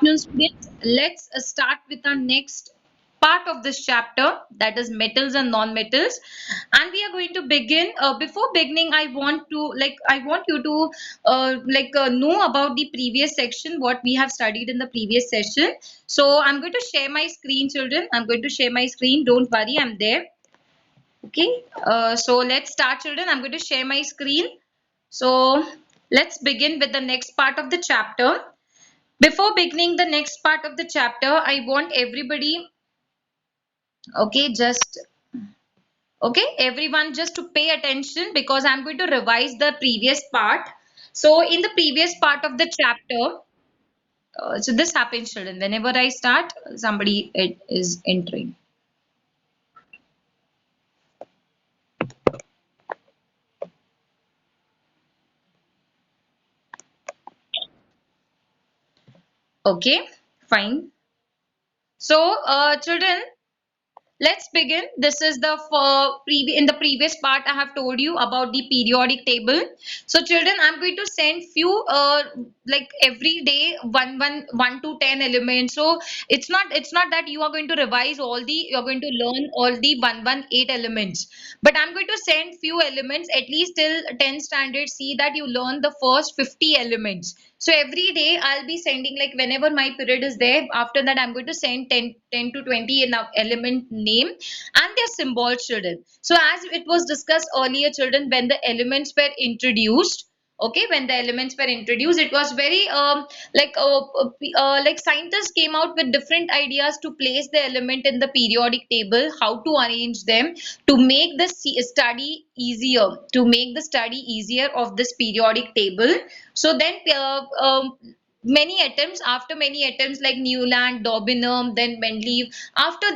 afternoon, students. Let's start with our next part of this chapter, that is metals and non-metals. And we are going to begin. Before beginning, I want you to know about the previous section, what we have studied in the previous session. So I'm going to share my screen, children. I'm going to share my screen. Don't worry, I'm there. Okay. So let's start, children. I'm going to share my screen. So let's begin with the next part of the chapter. Before beginning the next part of the chapter, I want everybody, okay, everyone just to pay attention because I'm going to revise the previous part. So, in the previous part of the chapter, so this happens, children. Whenever I start, somebody is entering. Okay, fine. So, children, let's begin. This is the in the previous part I have told you about the periodic table. So children, I'm going to send few like every day one to 10 elements. So it's not that you are going to revise you're going to learn all the 118 elements. But I'm going to send few elements at least till 10 standard. See that you learn the first 50 elements. So every day I'll be sending, like whenever my period is there, after that I'm going to send 10 to 20 in element name and their symbols, children. So as it was discussed earlier, children, when the elements were introduced, okay, when the elements were introduced, it was very like scientists came out with different ideas to place the element in the periodic table, how to arrange them to make the study easier, to make the study easier of this periodic table. So then many attempts like Newland, Daubiner, then Mendeleev, after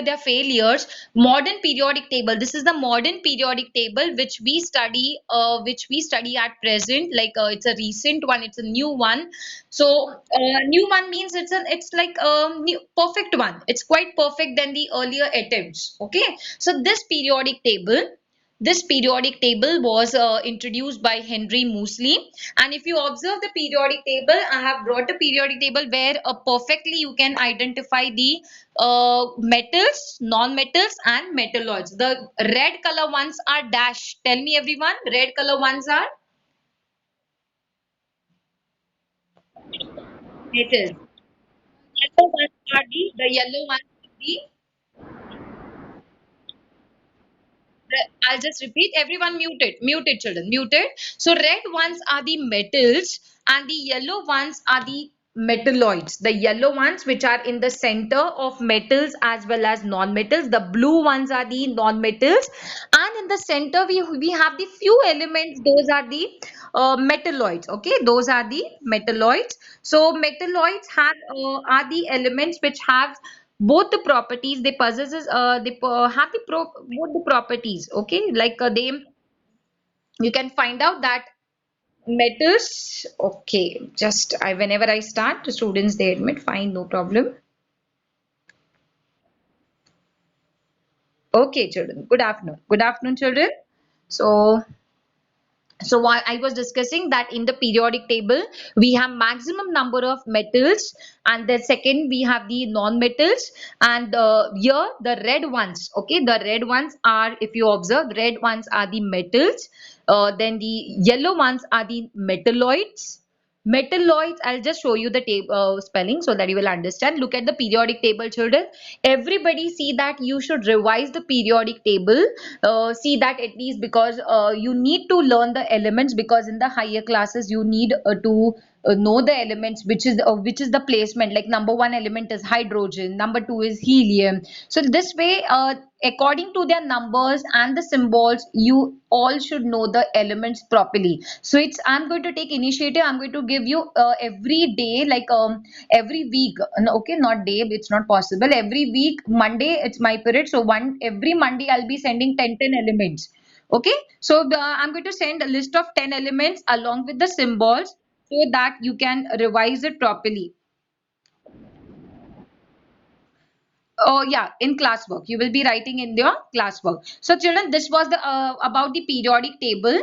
their failures, modern periodic table. This is the modern periodic table which we study at present. Like it's a recent one, it's a new one. So new one means it's like a new, perfect one. It's quite perfect than the earlier attempts. Okay, so this periodic table was introduced by Henry Moseley. And if you observe the periodic table, I have brought a periodic table where perfectly you can identify the metals, non-metals, and metalloids. The red color ones are dash. Tell me, everyone, red color ones are metals. The yellow ones are I'll just repeat. Everyone muted. Muted, children. Muted. So red ones are the metals and the yellow ones are the metalloids. The yellow ones which are in the center of metals as well as non-metals. The blue ones are the non-metals. And in the center we have the few elements. Those are the metalloids. Okay. Those are the metalloids. So metalloids are the elements which have both the properties they possesses have both the properties, okay, like they you can find out that metals, okay, just I whenever I start the students they admit fine, no problem. Okay, children, good afternoon, children. So while I was discussing that in the periodic table, we have maximum number of metals, and the second we have the non-metals, and here the red ones. Okay, the red ones are, if you observe, red ones are the metals. Then the yellow ones are the metalloids. Metalloids, I'll just show you the table spelling so that you will understand. Look at the periodic table, children. Everybody see that you should revise the periodic table. See that at least because you need to learn the elements, because in the higher classes you need to know the elements, which is the placement. Like number one element is hydrogen, number two is helium. So this way, according to their numbers and the symbols, you all should know the elements properly. So it's I'm going to take initiative. I'm going to give you every day, like every week. No, okay, not day, it's not possible. Every week, Monday, it's my period. So one every Monday, I'll be sending 10 elements. Okay, so I'm going to send a list of 10 elements along with the symbols so that you can revise it properly. Oh yeah, in classwork. You will be writing in your classwork. So children, this was the about the periodic table.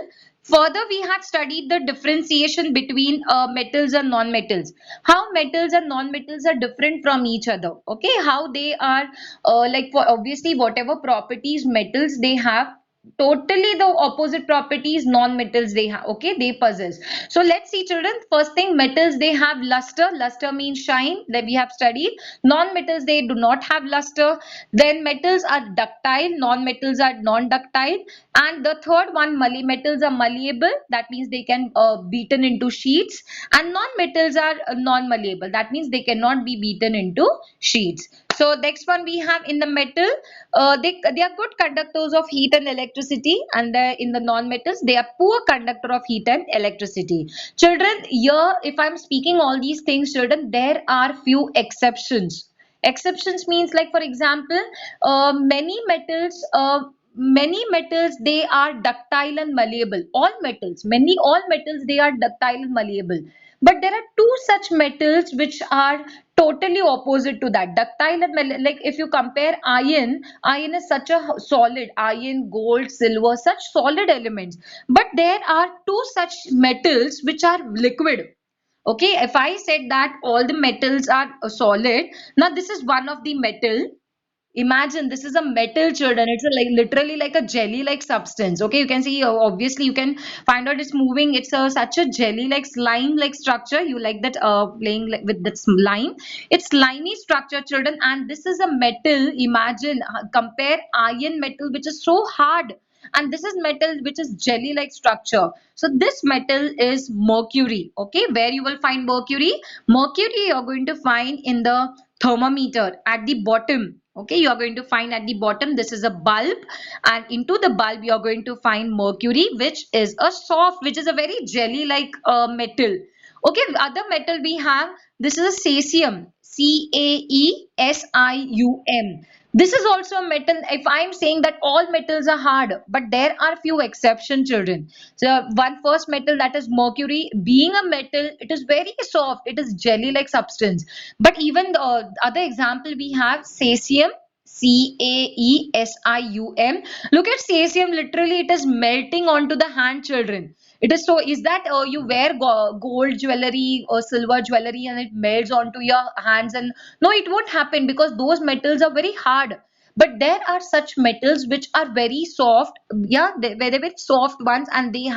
Further, we had studied the differentiation between metals and non-metals. How metals and non-metals are different from each other. Okay, how they are like for obviously whatever properties metals they have, totally the opposite properties non-metals they have. Okay, they possess. So let's see, children. First thing, metals they have luster. Luster means shine. That we have studied. Non-metals they do not have luster. Then metals are ductile. Non-metals are non-ductile. And the third one, metals are malleable. That means they can beaten into sheets. And non-metals are non-malleable. That means they cannot be beaten into sheets. So next one we have in the metal, they are good conductors of heat and electricity, and in the non-metals they are poor conductor of heat and electricity. Children, here if I'm speaking all these things, children, there are few exceptions. Exceptions means like for example, many metals they are ductile and malleable. All metals they are ductile and malleable. But there are two such metals which are totally opposite to that. Ductile and like if you compare iron is such a solid, iron, gold, silver, such solid elements. But there are two such metals which are liquid. Okay, if I said that all the metals are solid, now this is one of the metal. Imagine this is a metal, children. It's a, like literally like a jelly-like substance. Okay, you can see obviously you can find out it's moving. It's such a jelly-like slime-like structure. You like that playing like, with that slime. It's slimy structure, children, and this is a metal. Imagine compare iron metal, which is so hard, and this is metal which is jelly like structure. So this metal is mercury. Okay, where you will find mercury? Mercury you're going to find in the thermometer at the bottom. Okay, you are going to find at the bottom, this is a bulb, and into the bulb you are going to find mercury, which is a soft, which is a very jelly like metal. Okay, other metal we have, this is a cesium, Caesium. This is also a metal. If I'm saying that all metals are hard, but there are few exception, children. So one first metal, that is mercury, being a metal, it is very soft, it is jelly like substance. But even the other example we have cesium, Caesium. Look at cesium, literally it is melting onto the hand, children. It is so, is that you wear gold jewelry or silver jewelry and it melts onto your hands? And no, it won't happen because those metals are very hard. But there are such metals which are very soft. Yeah, they're very soft ones, and they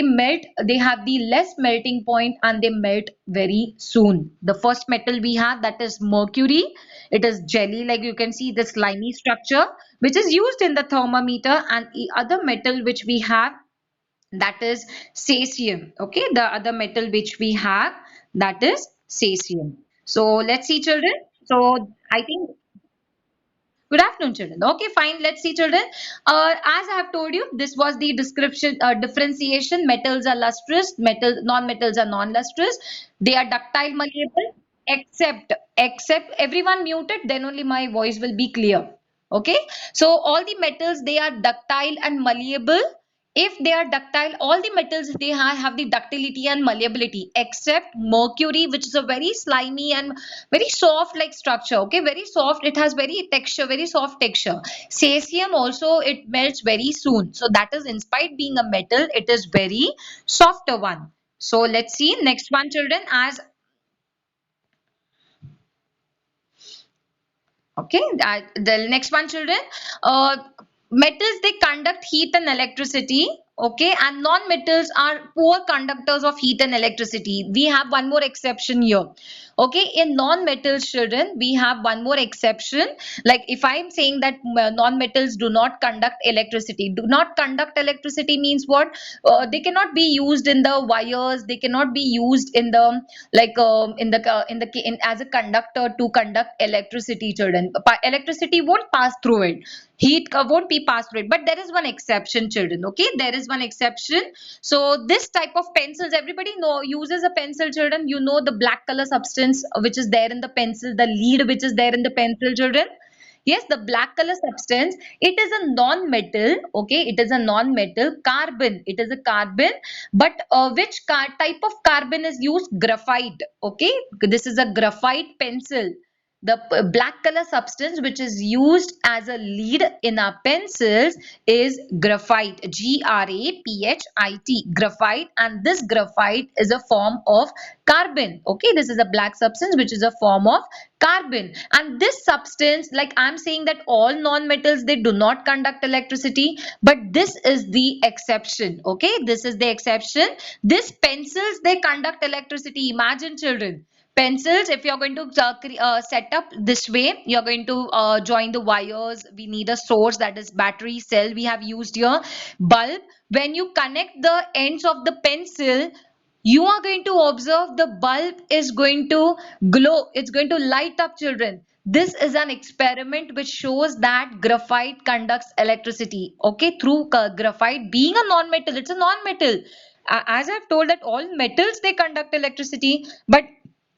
melt, they have the less melting point, and they melt very soon. The first metal we have, that is mercury. It is jelly, like you can see the slimy structure, which is used in the thermometer. And the other metal which we have, that is cesium. Okay, the other metal which we have, that is cesium. So let's see, children. So I think good afternoon, children. Okay, fine. Let's see, children. As I have told you, this was the description, differentiation. Metals are lustrous, non-metals are non-lustrous. They are ductile, malleable, except everyone muted, then only my voice will be clear. Okay, so all the metals they are ductile and malleable. If they are ductile, all the metals they have the ductility and malleability, except mercury, which is a very slimy and very soft like structure. Okay, very soft, it has very texture, very soft texture. Cesium also, it melts very soon. So that is, in spite being a metal, it is very softer one. So let's see next one, children. As okay, the next one, children. Uh, Metals they conduct heat and electricity. Okay, and non-metals are poor conductors of heat and electricity. We have one more exception here. Okay, in non-metals, children, we have one more exception. Like if I am saying that non-metals do not conduct electricity. Do not conduct electricity means what? They cannot be used in the wires. They cannot be used in the like as a conductor to conduct electricity, children. Electricity won't pass through it. Heat won't be passed through it. But there is one exception, children. Okay, there is one exception. So this type of pencils, everybody know uses a pencil, children. You know the black color substance which is there in the pencil, the lead which is there in the pencil, children. Yes, the black color substance, it is a non-metal. Okay, it is a non-metal. Carbon, it is a carbon. But which type of carbon is used? Graphite. Okay, this is a graphite pencil. black color substance which is used as a lead in our pencils is graphite. Graphite. Graphite, and this graphite is a form of carbon. Okay, this is a black substance which is a form of carbon. And this substance, like I'm saying that all non-metals, they do not conduct electricity, but this is the exception. Okay, this is the exception. These pencils, they conduct electricity. Imagine, children, pencils, if you're going to set up this way, you're going to join the wires. We need a source, that is battery cell we have used here. Bulb, when you connect the ends of the pencil, you are going to observe the bulb is going to glow, it's going to light up, children. This is an experiment which shows that graphite conducts electricity. Okay, through graphite being a non-metal, it's a non-metal. As I've told that all metals, they conduct electricity, but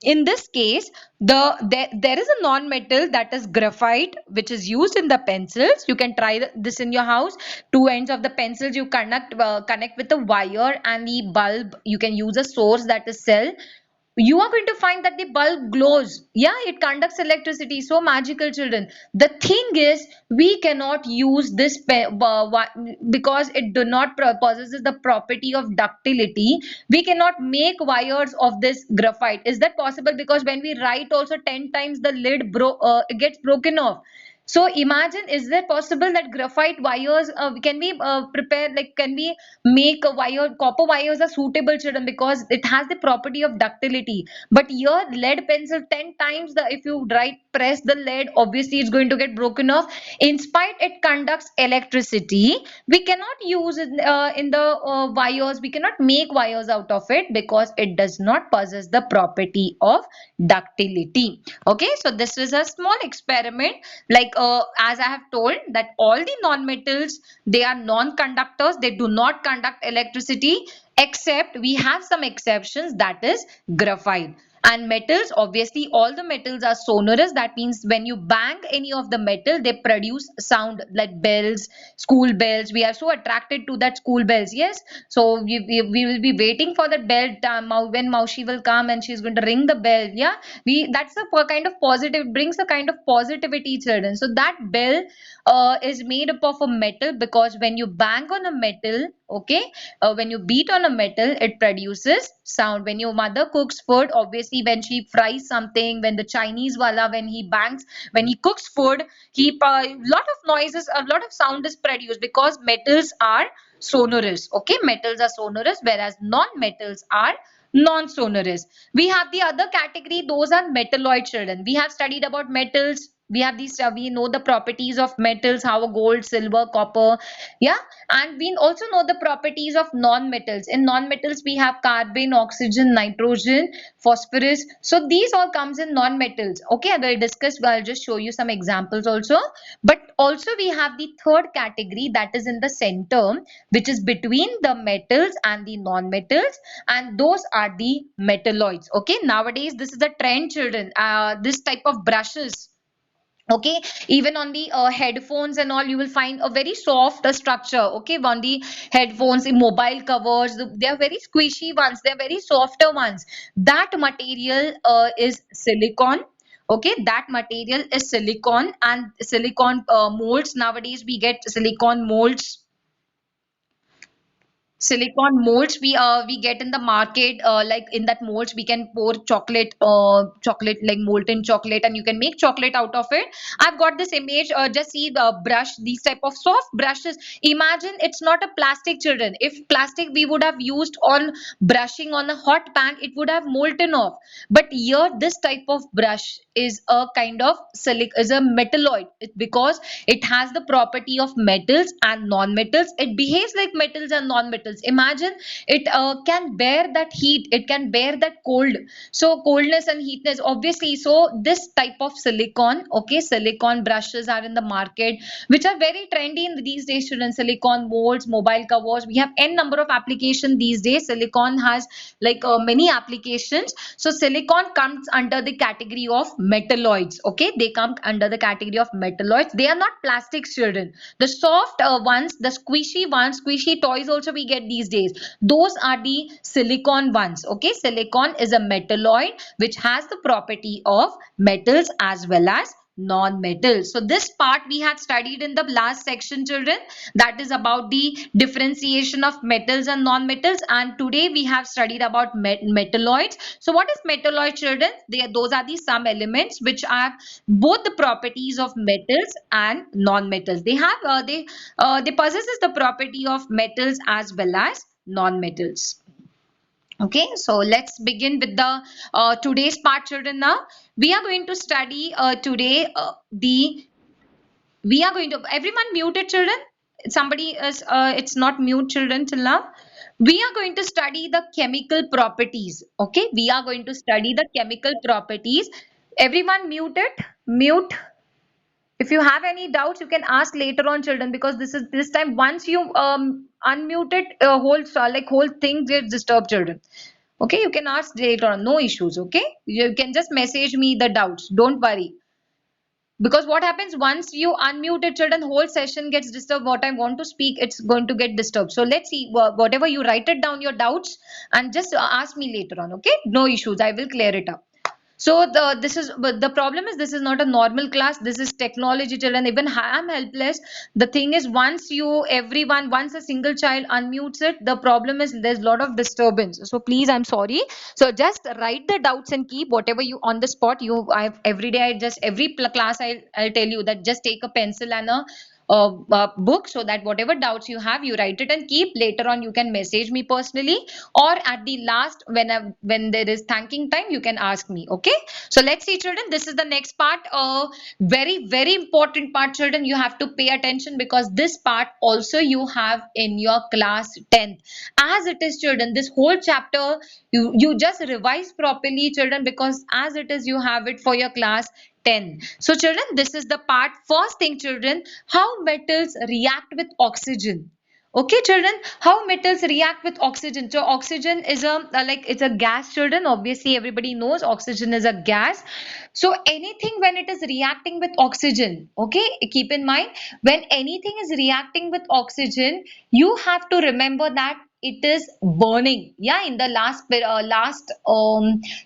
in this case, there is a non-metal, that is graphite, which is used in the pencils. You can try this in your house. Two ends of the pencils you connect with a wire, and the bulb, you can use a source, that is cell. You are going to find that the bulb glows. Yeah, it conducts electricity. So magical, children. The thing is, we cannot use this because it do not possesses the property of ductility. We cannot make wires of this graphite. Is that possible? Because when we write also 10 times, the lid it gets broken off. So imagine, is there possible that graphite wires can be prepared, like can we make a wire, copper wires are suitable, children, because it has the property of ductility. But your lead pencil, 10 times, the if you write press the lead, obviously it's going to get broken off. In spite it conducts electricity, we cannot use it in the wires, we cannot make wires out of it because it does not possess the property of ductility. Okay, so this is a small experiment. Like as I have told that all the non-metals, they are non-conductors, they do not conduct electricity, except we have some exceptions, that is graphite. And metals, obviously all the metals are sonorous. That means when you bang any of the metal, they produce sound, like bells, school bells. We are so attracted to that school bells. Yes, so we will be waiting for that bell time, when Maushi will come and she's going to ring the bell. Yeah, we, that's a kind of positive, brings a kind of positivity, children. So that bell is made up of a metal, because when you bang on a metal, okay, when you beat on a metal, it produces sound. When your mother cooks food, obviously when she fries something, when the Chinese wala, when he bangs, when he cooks food, he lot of noises, a lot of sound is produced, because metals are sonorous. Okay, metals are sonorous, whereas non-metals are non-sonorous. We have the other category, those are metalloid, children. We have studied about metals. We have these, we know the properties of metals, how gold, silver, copper. Yeah, and we also know the properties of non-metals. In non-metals, we have carbon, oxygen, nitrogen, phosphorus. So these all comes in non-metals. Okay, I will discuss, I'll just show you some examples also. But also we have the third category, that is in the center, which is between the metals and the non-metals, and those are the metalloids. Okay, nowadays this is the trend, children. This type of brushes, okay, even on the headphones and all, you will find a very soft structure. Okay, on the headphones, the mobile covers, they are very squishy ones, they are very softer ones. That material is silicon. Okay, that material is silicon, and silicon molds, nowadays we get silicon molds. Silicon molds we get in the market, like in that molds we can pour chocolate, like molten chocolate, and you can make chocolate out of it. I've got this image, just see the brush, these type of soft brushes. Imagine, it's not a plastic, children. If plastic we would have used on brushing on a hot pan, it would have molten off. But here this type of brush is a kind of is a metalloid. Because it has the property of metals and non-metals, it behaves like metals and non-metals. Imagine, it can bear that heat, it can bear that cold, so coldness and heatness, obviously. So this type of silicon, okay, silicon brushes are in the market, which are very trendy in these days, students. Silicon molds, mobile covers, we have n number of applications these days. Silicon has like many applications. So silicon comes under the category of metalloids. Okay, they come under the category of metalloids. They are not plastics, children. The soft ones, the squishy ones, squishy toys also we get get these days. Those are the silicon ones. Okay, silicon is a metalloid which has the property of metals as well as non-metals. So this part we had studied in the last section, children, that is about the differentiation of metals and non-metals, and today we have studied about metalloids. So what is metalloid, children? Those are the some elements which are both the properties of metals and non-metals. They possesses the property of metals as well as non-metals. Okay, so let's begin with the today's part, children. Now we are going to study today the we are going to everyone muted, children. Somebody is it's not mute, children, till now. We are going to study the chemical properties. Okay, we are going to study the chemical properties. Everyone muted, mute. If you have any doubts, you can ask later on, children, because this time once you unmute it, whole thing gets disturbed, children. Okay, you can ask later on, no issues. Okay, you can just message me the doubts. Don't worry. Because what happens once you unmute it, children, whole session gets disturbed. What I want to speak, it's going to get disturbed. So let's see, whatever you write it down, your doubts, and just ask me later on. Okay, no issues. I will clear it up. So but the problem is this is not a normal class. This is technology, children. Even I am helpless. The thing is, once a single child unmutes it, the problem is there's a lot of disturbance. So please, I'm sorry. So just write the doubts and keep whatever you on the spot. Every day every class I'll tell you that just take a pencil and a book, so that whatever doubts you have, you write it and keep. Later on you can message me personally, or at the last when there is thanking time, you can ask me. Okay, so let's see, children, this is the next part. Very very important part, children. You have to pay attention, because this part also you have in your class 10th as it is, children. This whole chapter you just revise properly, children, because as it is you have it for your class 10. So children, this is the part. First thing, children, how metals react with oxygen. Okay, children, how metals react with oxygen. So oxygen is it's a gas, children. Obviously, everybody knows oxygen is a gas. So anything when it is reacting with oxygen, okay, keep in mind, when anything is reacting with oxygen, you have to remember that it is burning. Yeah, in the last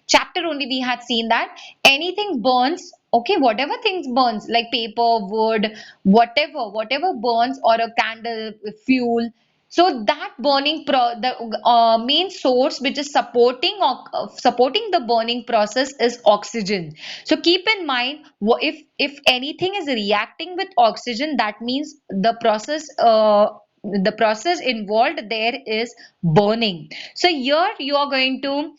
chapter only we had seen that anything burns. Okay, whatever things burns, like paper, wood, whatever burns, or a candle, fuel. So that the main source which is supporting the burning process is oxygen. So keep in mind, if anything is reacting with oxygen, that means the process involved there is burning. So here you are going to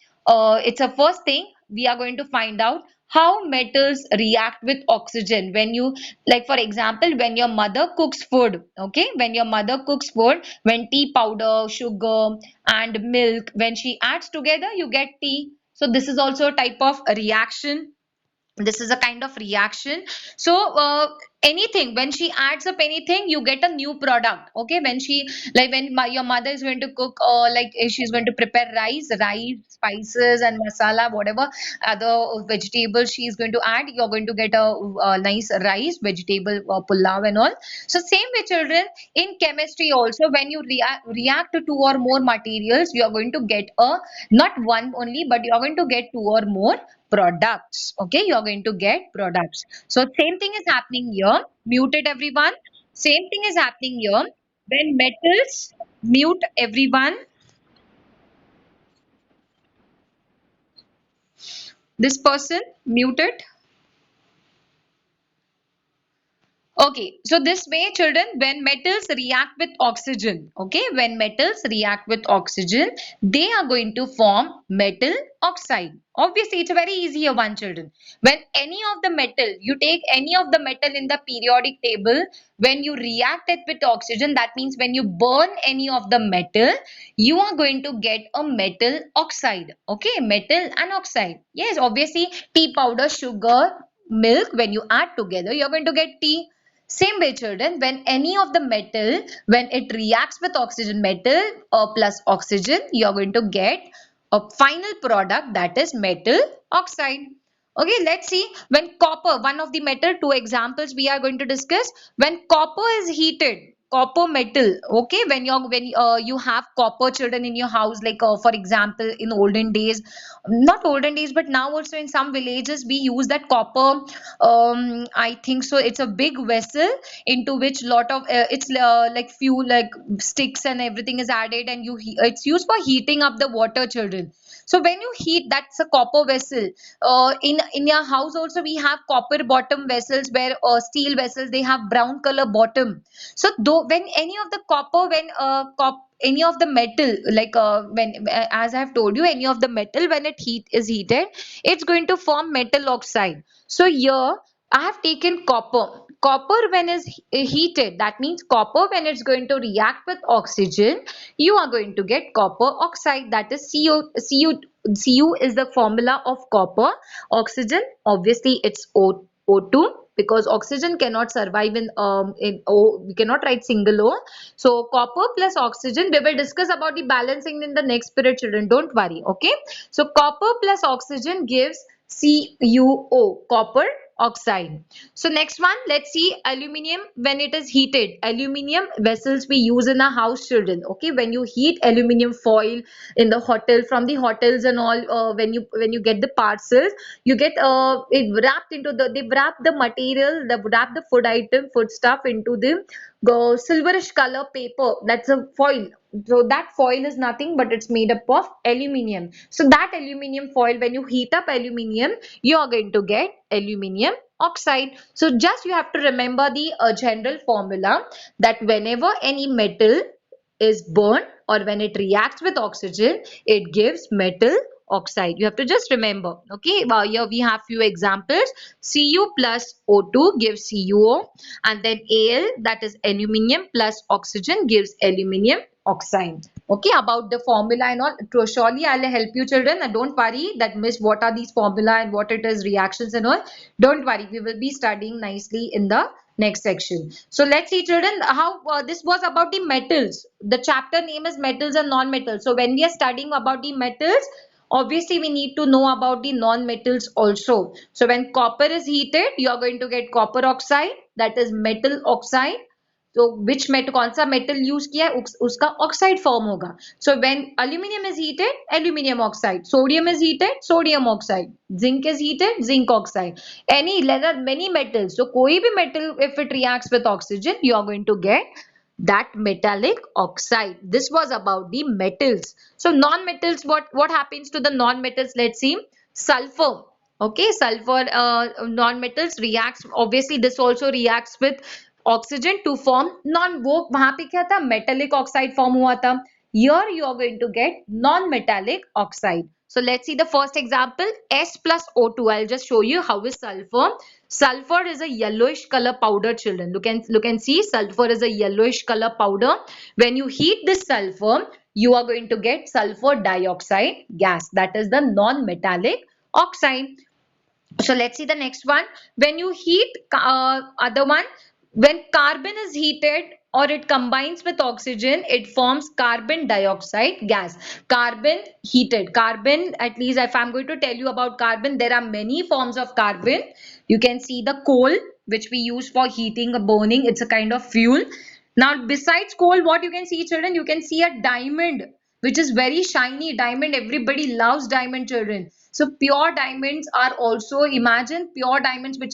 it's a first thing we are going to find out how metals react with oxygen. When you, like for example, when your mother cooks food, okay, when your mother cooks food, when tea powder, sugar and milk, when she adds together, you get tea. So this is also a type of a reaction. This is a kind of reaction. So anything, when she adds up anything, you get a new product. Okay, when she, like when your mother is going to cook, if she's going to prepare rice, spices and masala, whatever other vegetables she is going to add, you're going to get a nice rice, vegetable pulao and all. So same way, children, in chemistry also, when you react to two or more materials, you are going to get a, not one only, but you are going to get two or more products. Okay, you are going to get products. So same thing is happening here. Muted everyone. Same thing is happening here. When metals, mute everyone. This person muted. Okay, so this way, children, when metals react with oxygen, okay, when metals react with oxygen, they are going to form metal oxide. Obviously, it's a very easier one, children. When any of the metal, you take any of the metal in the periodic table, when you react it with oxygen, that means when you burn any of the metal, you are going to get a metal oxide. Okay, metal and oxide. Yes, obviously, tea powder, sugar, milk, when you add together, you're going to get tea. Same way, children, when any of the metal, when it reacts with oxygen, metal plus oxygen, you are going to get a final product, that is metal oxide. Okay, let's see. When copper, one of the metal, two examples we are going to discuss. When copper is heated, copper metal. Okay, when you have copper children in your house, like for example, in olden days, not olden days, but now also in some villages we use that copper. I think so. It's a big vessel into which lot of it's like fuel, like sticks and everything is added, and it's used for heating up the water, children. So when you heat, that's a copper vessel. In your house also we have copper bottom vessels, where steel vessels, they have brown color bottom. So though when any of the copper, when any of the metal, like when as I have told you, any of the metal, when it heat is heated, it's going to form metal oxide. So here I have taken copper. Copper when is heated, that means copper when it's going to react with oxygen, you are going to get copper oxide, that is Cu is the formula of copper. Oxygen, obviously it's O2, because oxygen cannot survive in O, we cannot write single O. So copper plus oxygen, we will discuss about the balancing in the next period, children, don't worry. Okay, so copper plus oxygen gives CuO, copper oxide. So next one, let's see aluminium when it is heated. Aluminium vessels we use in our house, children. Okay, when you heat aluminium foil in the hotel, from the hotels and all, when you get the parcels, you get it wrapped into the, they wrap the material, they wrap the food item, food stuff into the silverish color paper. That's a foil. So that foil is nothing but it's made up of aluminium. So that aluminium foil, when you heat up aluminium, you are going to get aluminium oxide. So just you have to remember the general formula, that whenever any metal is burned or when it reacts with oxygen, it gives metal oxide. You have to just remember. Okay, here we have few examples. Cu plus O2 gives CuO, and then Al, that is aluminium, plus oxygen gives aluminium oxide. Okay, about the formula and all, surely I'll help you, children, and don't worry that miss what are these formula and what it is, reactions and all. Don't worry, we will be studying nicely in the next section. So let's see, children, how this was about the metals. The chapter name is metals and non-metals. So when we are studying about the metals, obviously we need to know about the non-metals also. So when copper is heated, you are going to get copper oxide, that is metal oxide. तो which metal, कौन सा metal use किया है, उसका oxide form होगा. So when aluminum is heated, aluminum oxide. Sodium is heated, sodium oxide. Zinc is heated, zinc oxide. There are many metals. So कोई भी metal, if it reacts with oxygen, you are going to get that metallic oxide. This was about the metals. So non-metals, what happens to the non-metals? Let's see. Sulfur. Okay, sulfur, non-metals reacts. Obviously, this also reacts with oxygen to form non, वो वहां पे क्या था, metallic oxide form हुआ था. Here you are going to get non-metallic oxide. So let's see the first example, S plus O2. I'll just show you how is sulfur. Sulfur is a yellowish color powder, children. Look and see, sulfur is a yellowish color powder. When you heat this sulfur, you are going to get sulfur dioxide gas. That is the non-metallic oxide. So let's see the next one. When you heat other one, when carbon is heated or it combines with oxygen, it forms carbon dioxide gas. Carbon heated. Carbon, at least if I'm going to tell you about carbon, there are many forms of carbon. You can see the coal, which we use for heating or burning. It's a kind of fuel. Now, besides coal, what you can see, children, you can see a diamond, which is very shiny. Diamond, everybody loves diamond, children. So pure diamonds are also, imagine pure diamonds which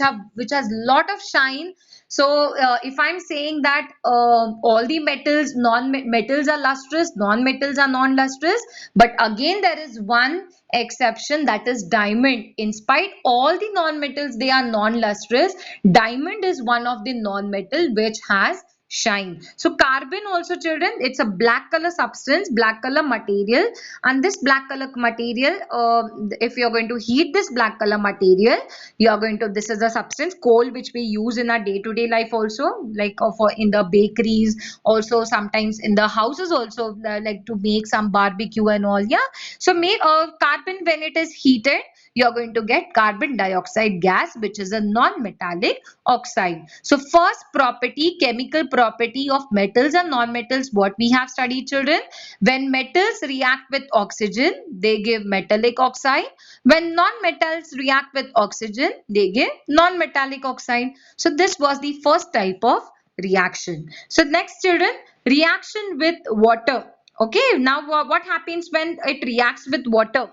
has lot of shine. So if I'm saying that all the metals, non-metals are lustrous, non-metals are non-lustrous, but again there is one exception, that is diamond. In spite all the non-metals, they are non-lustrous. Diamond is one of the non-metal which has shine. So carbon also, children, it's a black color substance, black color material, and this black color material, if you're going to heat this black color material, you are going to, this is a substance, coal, which we use in our day-to-day life also, like for in the bakeries, also sometimes in the houses also, like to make some barbecue and all. Yeah, so make carbon, when it is heated, you are going to get carbon dioxide gas, which is a non-metallic oxide. So first property, chemical property of metals and non-metals, what we have studied, children. When metals react with oxygen, they give metallic oxide. When non-metals react with oxygen, they give non-metallic oxide. So this was the first type of reaction. So next children, reaction with water. Okay, now what happens when it reacts with water?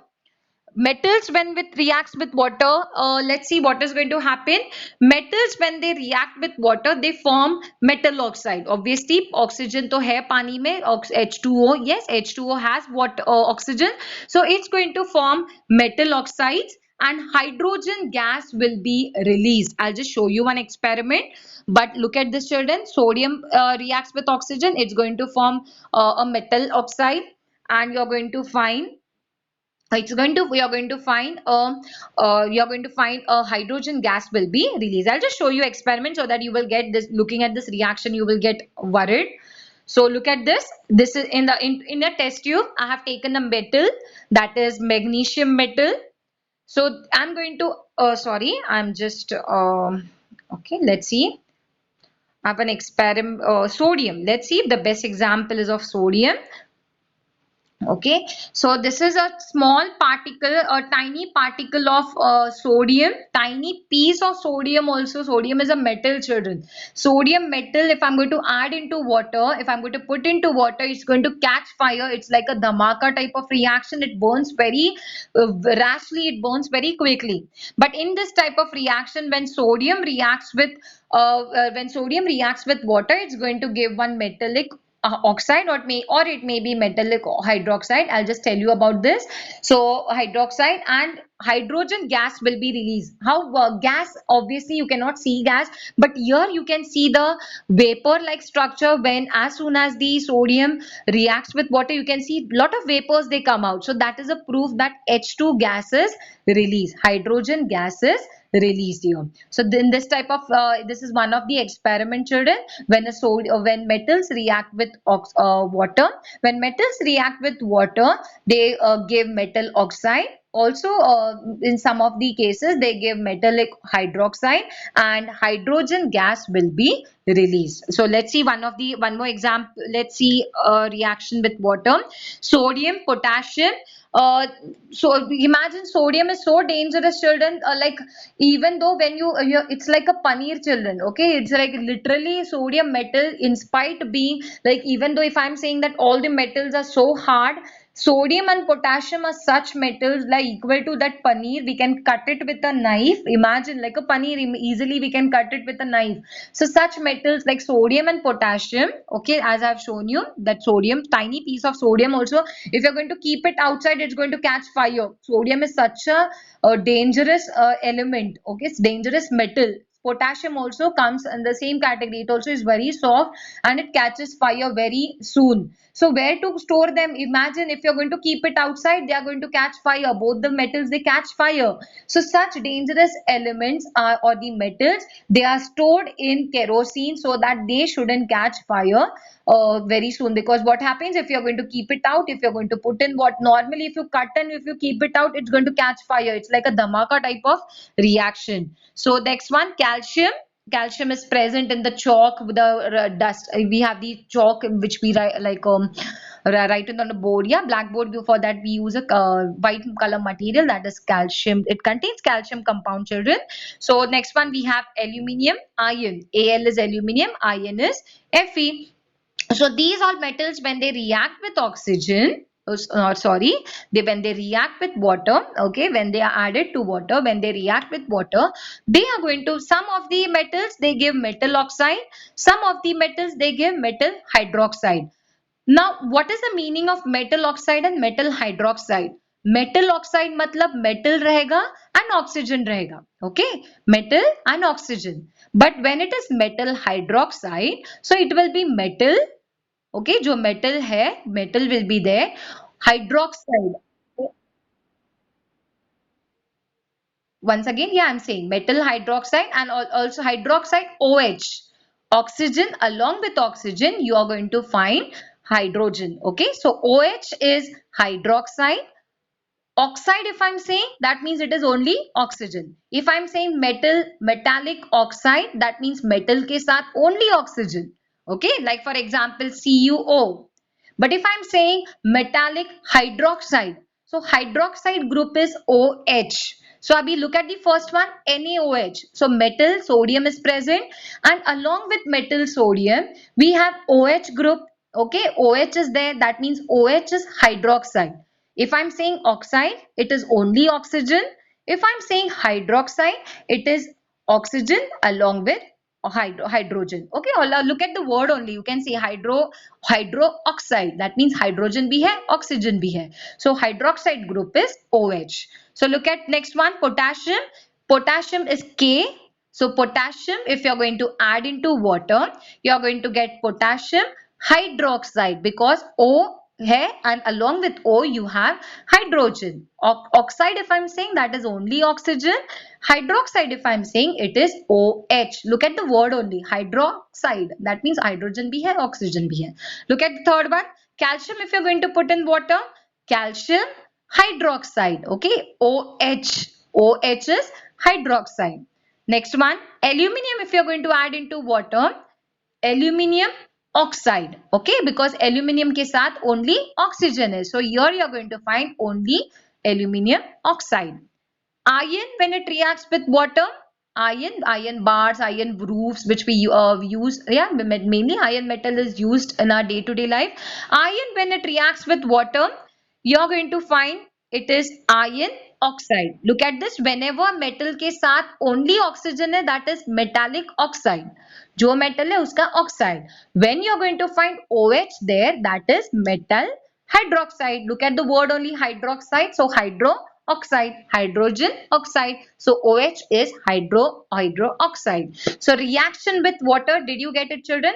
Metals when it reacts with water, let's see what is going to happen. Metals when they react with water, they form metal oxide. Obviously oxygen to hai pani mein, H2O, yes, H2O has what, oxygen, so it's going to form metal oxides and hydrogen gas will be released. I'll just show you one experiment, but look at this children. Sodium reacts with oxygen, it's going to form a metal oxide, and you're going to find a hydrogen gas will be released. I'll just show you experiment so that you will get this. Looking at this reaction you will get worried. So look at this. This is in a test tube. I have taken a metal, that is magnesium metal. So I'm going to sorry, I'm just okay, let's see. I have an experiment, sodium. Let's see if the best example is of sodium. Okay, so this is a small particle, a tiny particle of sodium, tiny piece of sodium. Also sodium is a metal children. Sodium metal, if I'm going to add into water, if I'm going to put into water, it's going to catch fire. It's like a dhamaka type of reaction. It burns very rashly, it burns very quickly. But in this type of reaction, when sodium reacts with water, it's going to give one metallic oxide, or it may be metallic hydroxide. I'll just tell you about this. So hydroxide and hydrogen gas will be released. How gas, obviously you cannot see gas, but here you can see the vapor like structure. When as soon as the sodium reacts with water, you can see lot of vapors, they come out. So that is a proof that H2 gases release, hydrogen gases released here. So then this type of this is one of the experiment children. When metals react with water, when metals react with water, they give metal oxide. Also in some of the cases they give metallic hydroxide, and hydrogen gas will be released. So let's see one more example. Let's see a reaction with water. Sodium potassium. So imagine, sodium is so dangerous children, like even though when it's like a paneer children. Okay, it's like literally sodium metal, in spite being like, even though if I'm saying that all the metals are so hard, sodium and potassium are such metals like equal to that paneer. We can cut it with a knife. Imagine like a paneer, easily we can cut it with a knife. So such metals like sodium and potassium, okay, as I've shown you, that sodium, tiny piece of sodium also, if you're going to keep it outside, it's going to catch fire. Sodium is such a dangerous element. Okay, it's dangerous metal. Potassium also comes in the same category. It also is very soft and it catches fire very soon. So where to store them? Imagine if you're going to keep it outside, they are going to catch fire. Both the metals, they catch fire. So such dangerous elements are, or the metals, they are stored in kerosene so that they shouldn't catch fire very soon. Because what happens if you're going to keep it out, if you're going to put in what, normally if you cut and if you keep it out, it's going to catch fire. It's like a dhamaka type of reaction. So next one, calcium. Calcium is present in the chalk with the dust. We have the chalk which we write like write it on the board. Yeah, blackboard. For that we use a white color material, that is calcium. It contains calcium compound children. So next one we have aluminium ion. Al is aluminium, ion is Fe. So these all metals, when they react with oxygen, sorry, when they react with water, okay, when they are added to water, when they react with water, they are going to, some of the metals they give metal oxide, some of the metals they give metal hydroxide. Now what is the meaning of metal oxide and metal hydroxide? Metal oxide matlab metal rahega and oxygen rahega. Okay, metal and oxygen. But when it is metal hydroxide, so it will be metal. Okay, जो metal है, metal will be there. Hydroxide. Once again, yeah, I'm saying metal hydroxide and also hydroxide OH. Oxygen, along with oxygen, you are going to find hydrogen. Okay, so OH is hydroxide. Oxide, if I'm saying, that means it is only oxygen. If I'm saying metal, metallic oxide, that means metal ke saath only oxygen. Okay, like for example CuO. But if I'm saying metallic hydroxide, so hydroxide group is OH. So Abhi, look at the first one, NaOH. So metal, sodium is present, and along with metal, sodium, we have OH group. Okay, OH is there. That means OH is hydroxide. If I'm saying oxide, it is only oxygen. If I'm saying hydroxide, it is oxygen along with hydrogen. Okay, look at the word only. You can see hydroxide. That means hydrogen bhi hai, oxygen bhi hai. So hydroxide group is OH. So look at next one, potassium. Potassium is K. So potassium, if you're going to add into water, you're going to get potassium hydroxide because O hai and along with O you have hydrogen. Oxide, if I'm saying, that is only oxygen. Hydroxide, if I'm saying, it is OH. Look at the word only, hydroxide. That means hydrogen bhi hai, oxygen bhi hai. Look at the third one, calcium, if you're going to put in water, calcium hydroxide. Okay, OH. OH is hydroxide. Next one, aluminium, if you're going to add into water, aluminium oxide. Okay, because aluminium ke साथ only oxygen is. So here you are going to find only aluminium oxide. Iron, when it reacts with water, iron bars, iron roofs, which we use, yeah, mainly iron metal is used in our day-to-day life. Iron, when it reacts with water, you're going to find it is iron oxide. Look at this, whenever metal के साथ only oxygen है, that is metallic oxide. जो metal है उसका oxide. When you're going to find OH there, that is metal hydroxide. Look at the word only, hydroxide. So hydroxide, hydrogen oxide. So OH is hydroxide. So reaction with water, did you get it, children?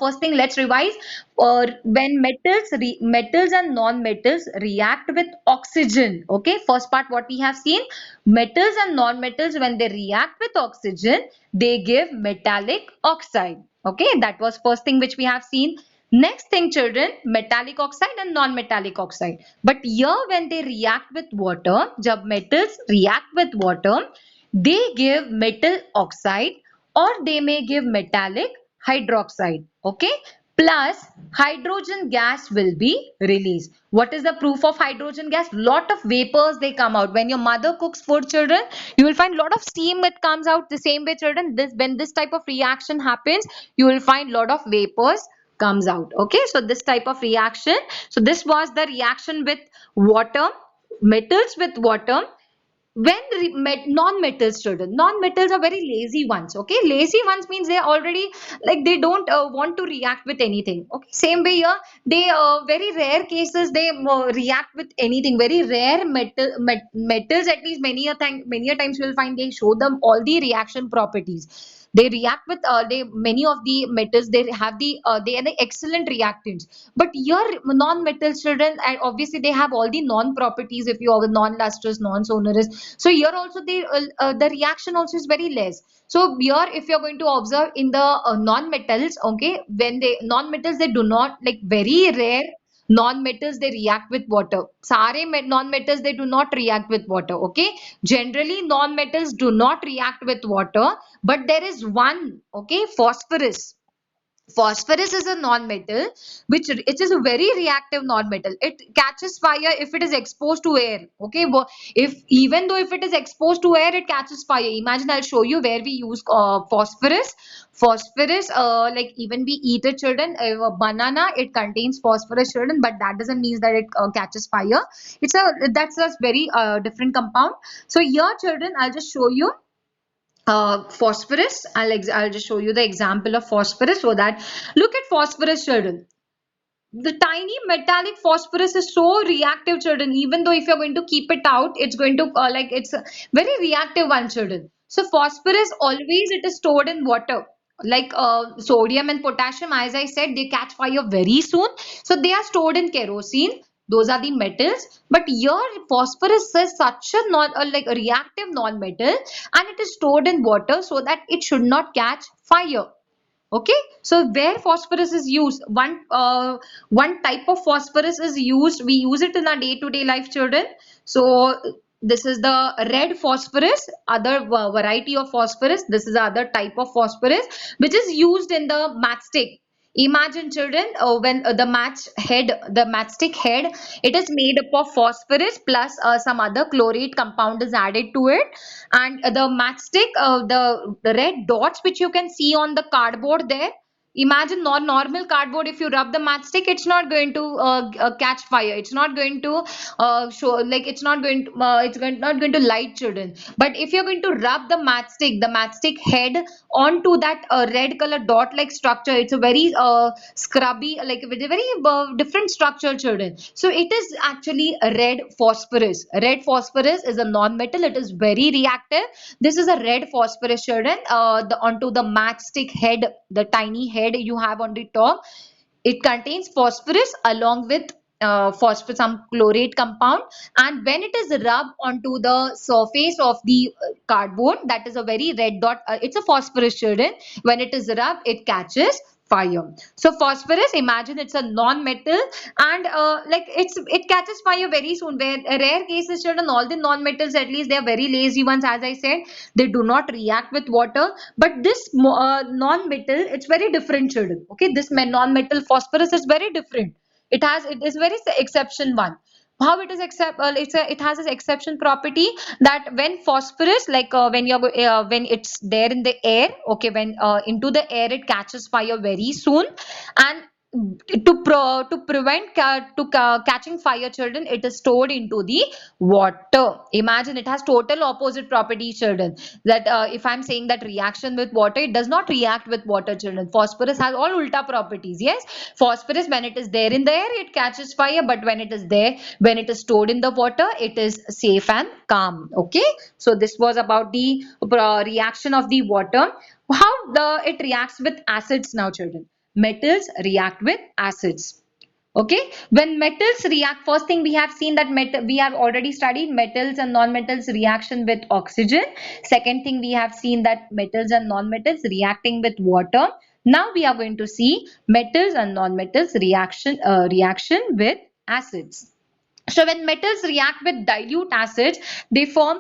First thing, let's revise. When metals and non-metals react with oxygen. Okay, first part what we have seen, metals and non-metals, when they react with oxygen, they give metallic oxide. Okay, that was first thing which we have seen. Next thing, children, metallic oxide and non-metallic oxide. But here when they react with water, jab metals react with water, they give metal oxide or they may give metallic hydroxide. Okay. Plus hydrogen gas will be released. What is the proof of hydrogen gas? Lot of vapors they come out. When your mother cooks food, children, you will find lot of steam that comes out. The same way, children, when this type of reaction happens, you will find lot of vapors comes out. Okay, so this type of reaction. So this was the reaction with water, metals with water. When non-metals, children, non-metals are very lazy ones. Okay, lazy ones means they are already like they don't want to react with anything. Okay, same way here, they very rare cases they react with anything. Very rare metals, at least many a times you will find they show them all the reaction properties. They react with they many of the metals, they have they are the excellent reactants. But your non-metals, children, and obviously they have all the non-properties. If you are non-lustrous, non-sonorous, so here also the reaction also is very less. So here, if you're going to observe in the non-metals, okay, when they non-metals, they do not, like, very rare non-metals they react with water. Sare non-metals they do not react with water. Okay, generally non-metals do not react with water, but there is one, okay, phosphorus. Phosphorus is a non-metal which it is a very reactive non-metal. It catches fire if it is exposed to air. Okay, if even though if it is exposed to air, it catches fire. Imagine, I'll show you where we use phosphorus. Phosphorus, like even we eat it, children. A banana, it contains phosphorus, children, but that doesn't mean that it catches fire. That's a very different compound. So here, children, I'll just show you phosphorus. I'll just show you the example of phosphorus, so that look at phosphorus, children. The tiny metallic phosphorus is so reactive, children. Even though if you're going to keep it out, it's going to like it's a very reactive one, children. So phosphorus always it is stored in water. Like sodium and potassium, as I said, they catch fire very soon. So they are stored in kerosene. Those are the metals. But here phosphorus is such a non like a reactive non-metal, and it is stored in water so that it should not catch fire. Okay, so where phosphorus is used, one type of phosphorus is used. We use it in our day-to-day life, children. So this is the red phosphorus, other variety of phosphorus. This is the other type of phosphorus which is used in the matchstick. Imagine children, when the matchstick head, it is made up of phosphorus plus some other chlorate compound is added to it, and the matchstick, the red dots which you can see on the cardboard there. Imagine normal cardboard. If you rub the matchstick, it's not going to catch fire. It's not going to show, like it's not going to not going to light children. But if you're going to rub the matchstick head onto that red color dot like structure, it's a very scrubby, like with a very different structure children. So it is actually a red phosphorus. Red phosphorus is a non-metal. It is very reactive. This is a red phosphorus children, the onto the matchstick head, the tiny head you have on the top. It contains phosphorus along with phosphorus, some chlorate compound, and when it is rubbed onto the surface of the cardboard, that is a very red dot. It's a phosphorus children. When it is rubbed, it catches fire. So phosphorus, imagine it's a non-metal, and like it catches fire very soon. Where rare cases, children, all the non-metals, at least they are very lazy ones. As I said, they do not react with water. But this non-metal, it's very different, children. Okay, this non-metal phosphorus is very different. It is very exception one. How it is except it has this exception property that when phosphorus, like when it's there in the air, okay, when into the air, it catches fire very soon, and to prevent catching fire children, it is stored into the water. Imagine it has total opposite property children, that if I'm saying that reaction with water, it does not react with water children. Phosphorus has all ulta properties. Yes, phosphorus, when it is there in the air, it catches fire, but when it is stored in the water, it is safe and calm. Okay, so this was about the reaction of the water. How it reacts with acids now children. Metals react with acids. Okay, when metals react, first thing we have seen that we have already studied metals and non-metals reaction with oxygen. Second thing, we have seen that metals and non-metals reacting with water. Now we are going to see metals and non-metals reaction with acids. So when metals react with dilute acids, they form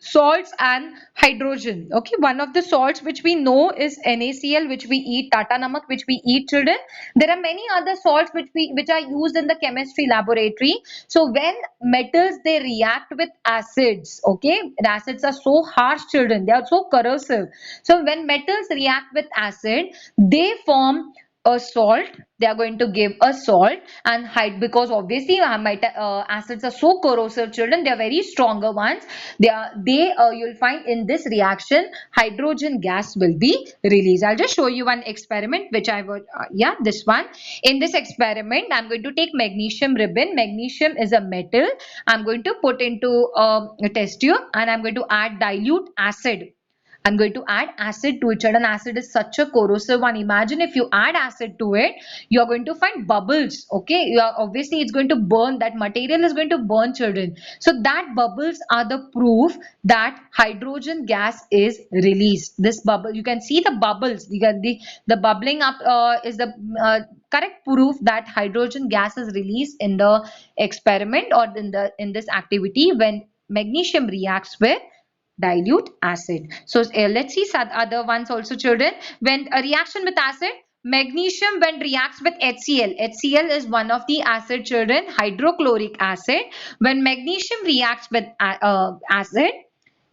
salts and hydrogen. Okay, one of the salts which we know is NaCl, which we eat, Tata Namak, which we eat children. There are many other salts which are used in the chemistry laboratory. So when metals, they react with acids, okay, the acids are so harsh children, they are so corrosive. So when metals react with acid, they form a salt. They are going to give a salt and hide, because obviously acids are so corrosive children, they are very stronger ones. You'll find in this reaction, hydrogen gas will be released. I'll just show you one experiment which I would yeah, this one. In this experiment, I'm going to take magnesium ribbon. Magnesium is a metal. I'm going to put into a test tube, and I'm going to add dilute acid. I'm going to add acid to it. And acid is such a corrosive one. Imagine if you add acid to it, you're going to find bubbles. Okay, obviously it's going to burn. That material is going to burn children. So that bubbles are the proof that hydrogen gas is released. This bubble, you can see the bubbles. You can the bubbling up is the correct proof that hydrogen gas is released in the experiment, or in this activity, when magnesium reacts with dilute acid. So let's see some other ones also children. When a reaction with acid, magnesium when reacts with HCl. HCl is one of the acid children, hydrochloric acid. When magnesium reacts with acid,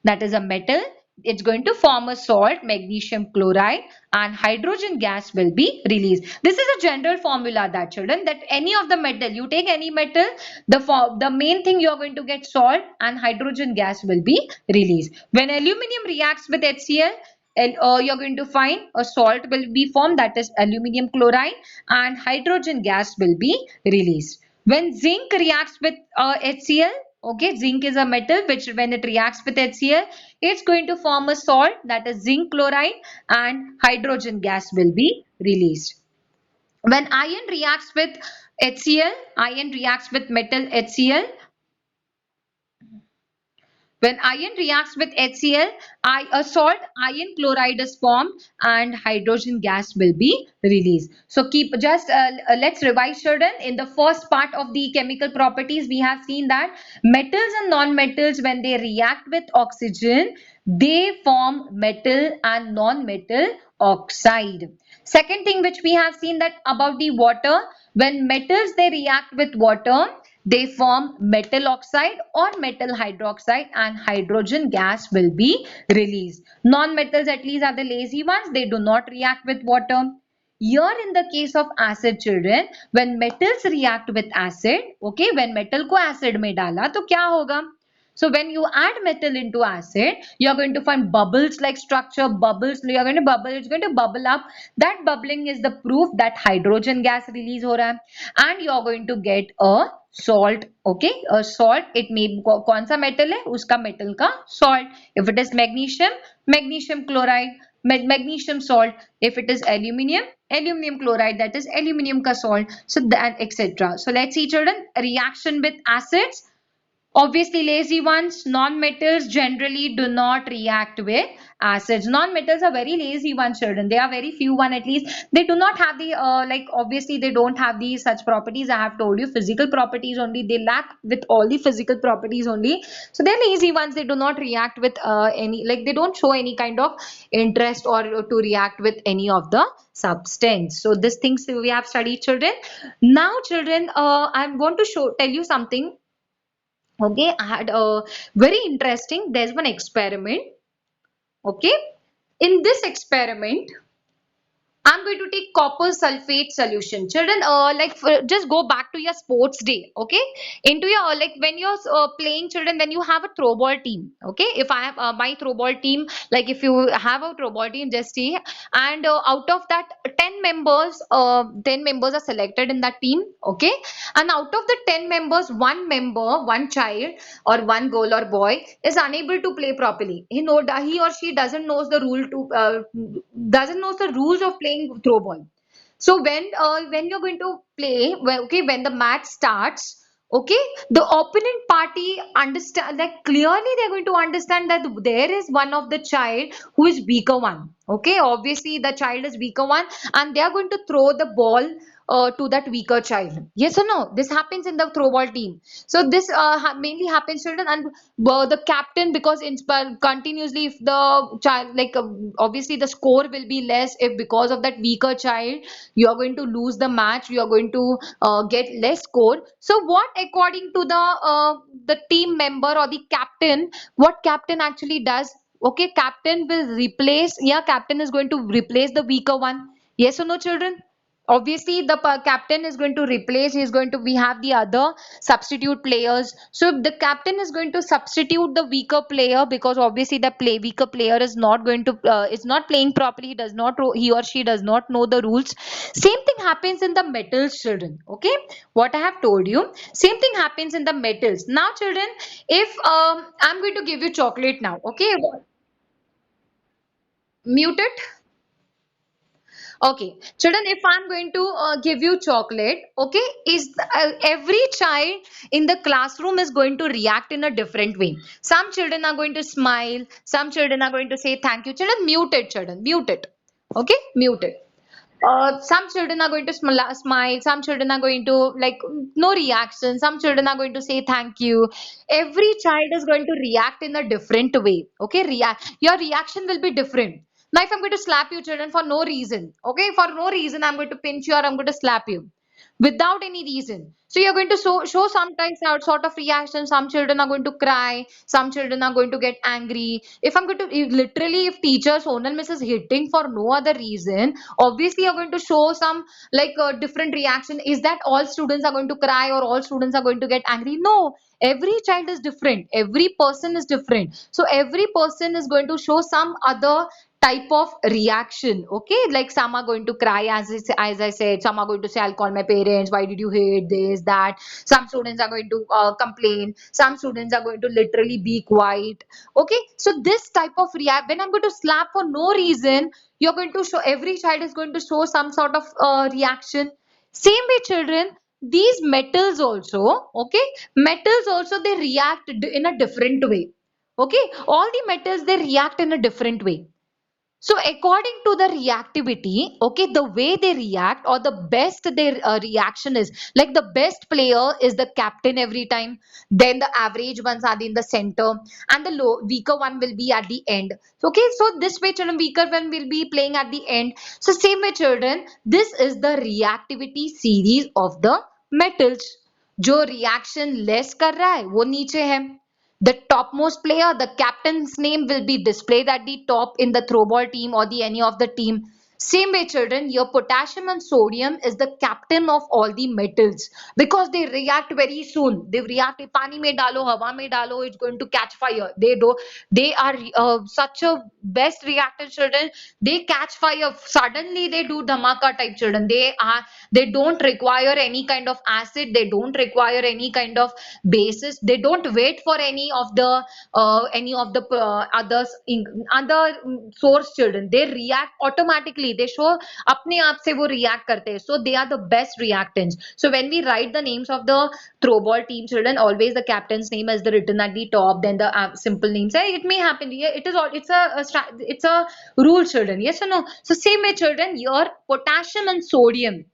that is a metal, it's going to form a salt, magnesium chloride, and hydrogen gas will be released. This is a general formula, that children, that any of the metal, you take any metal, the main thing you are going to get salt, and hydrogen gas will be released. When aluminum reacts with HCl, you're going to find a salt will be formed, that is aluminium chloride, and hydrogen gas will be released. When zinc reacts with HCl, okay, zinc is a metal which when it reacts with HCl, it's going to form a salt, that is zinc chloride, and hydrogen gas will be released. When iron reacts with HCl, iron reacts with metal HCl. When iron reacts with HCl, a salt iron chloride is formed, and hydrogen gas will be released. So let's revise children. In the first part of the chemical properties, we have seen that metals and non-metals, when they react with oxygen, they form metal and non-metal oxide. Second thing which we have seen that about the water, when metals they react with water, they form metal oxide or metal hydroxide and hydrogen gas will be released. Non-metals at least are the lazy ones, they do not react with water. Here in the case of acid children, when metals react with acid, okay, when metal को acid में डाला तो क्या होगा? So when you add metal into acid, you are going to find bubbles like structure, bubbles, you are going to bubble, it's going to bubble up. That bubbling is the proof that hydrogen gas release हो रहा है. And you are going to get a salt, okay, a salt, it may कौन सा metal है, उसका metal का salt. If it is magnesium, magnesium chloride, magnesium salt. If it is aluminum, aluminum chloride, that is aluminum ka salt. So that etc. So let's see children, reaction with acids. Obviously, lazy ones, non-metals generally do not react with acids. Non-metals are very lazy ones, children. They are very few one at least. They do not have the like obviously they don't have these such properties. I have told you physical properties only. They lack with all the physical properties only. So they're lazy ones. They do not react with any like they don't show any kind of interest or to react with any of the substance. So these things we have studied, children. Now, children, I'm going to tell you something. Okay, I had a very interesting. There's one experiment. Okay, in this experiment, I'm going to take copper sulfate solution. Children, just go back to your sports day, okay? Into your, like when you're playing, children, when you have a throw ball team, okay? If I have my throw ball team, like if you have a throw ball team, just see, and out of that, 10 members are selected in that team, okay? And out of the 10 members, one member, one child, or one girl or boy is unable to play properly. He or she doesn't know the rules of playing throw ball. So when you're going to play, well, okay, when the match starts, okay, the opponent party understand like clearly they're going to understand that there is one of the child who is weaker one. Okay, obviously the child is weaker one, and they are going to throw the ball to that weaker child. Yes or no? This happens in the throw ball team. So this mainly happens, children, and the captain, because continuously if the child obviously the score will be less if because of that weaker child you are going to lose the match, you are going to get less score. So what according to the team member or the captain, what captain actually does? Okay, captain will replace, yeah, captain is going to replace the weaker one. Yes or no, children? Obviously the captain is going to replace, he is going to, we have the other substitute players. So if the captain is going to substitute the weaker player, because obviously the weaker player is not going to is not playing properly, he does not, he or she does not know the rules. Same thing happens in the metals, children. Okay, what I have told you, same thing happens in the metals. Now, children, if I'm going to give you chocolate now, okay, mute it. Okay, children, if I'm going to give you chocolate, okay, is every child in the classroom is going to react in a different way. Some children are going to smile, some children are going to say thank you. Children, mute it, children, mute it. Okay, mute it. Some children are going to smile, some children are going to like no reaction, some children are going to say thank you. Every child is going to react in a different way. Okay, your reaction will be different. Now if I'm going to slap you, children, for no reason, okay, for no reason I'm going to pinch you or I'm going to slap you without any reason. So you're going to show sometimes sort of reaction. Some children are going to cry, some children are going to get angry. If I'm going to literally, if teacher Sonal Miss is hitting for no other reason, obviously you're going to show some like different reaction. Is that all students are going to cry or all students are going to get angry? No, every child is different, every person is different, so every person is going to show some other type of reaction. Okay, like some are going to cry, as I said, some are going to say I'll call my parents, why did you hate this, that. Some students are going to complain, some students are going to literally be quiet. Okay, so this type of react, when I'm going to slap for no reason, you're going to show, every child is going to show some sort of reaction. Same way, children, these metals also, okay, metals also they react in a different way. Okay, all the metals they react in a different way. So according to the reactivity, okay, the way they react or the best their reaction is, like the best player is the captain every time. Then the average ones are in the center, and the weaker one will be at the end. Okay, so this way children, weaker one will be playing at the end. So same way children, this is the reactivity series of the metals. जो reaction less कर रहा है वो नीचे है. The topmost player, the captain's name will be displayed at the top in the throwball team or the any of the team. Same way, children, your potassium and sodium is the captain of all the metals because they react very soon. They react. पानी में डालो, हवा में डालो, it's going to catch fire. They do. They are such a best reactor, children. They catch fire suddenly. They do dhamaka type, children. They are. They don't require any kind of acid. They don't require any kind of basis. They don't wait for any of the others in other source, children. They react automatically. They show अपने आप से वो react करते हैं. So they are the best reactants. So when we write the names of the throwball team, children, always the captain's name is the written at the top, then the simple names. It may happen. Yeah, it is all. It's a rule, children. Yes or no? So same way, children. Your potassium and sodium.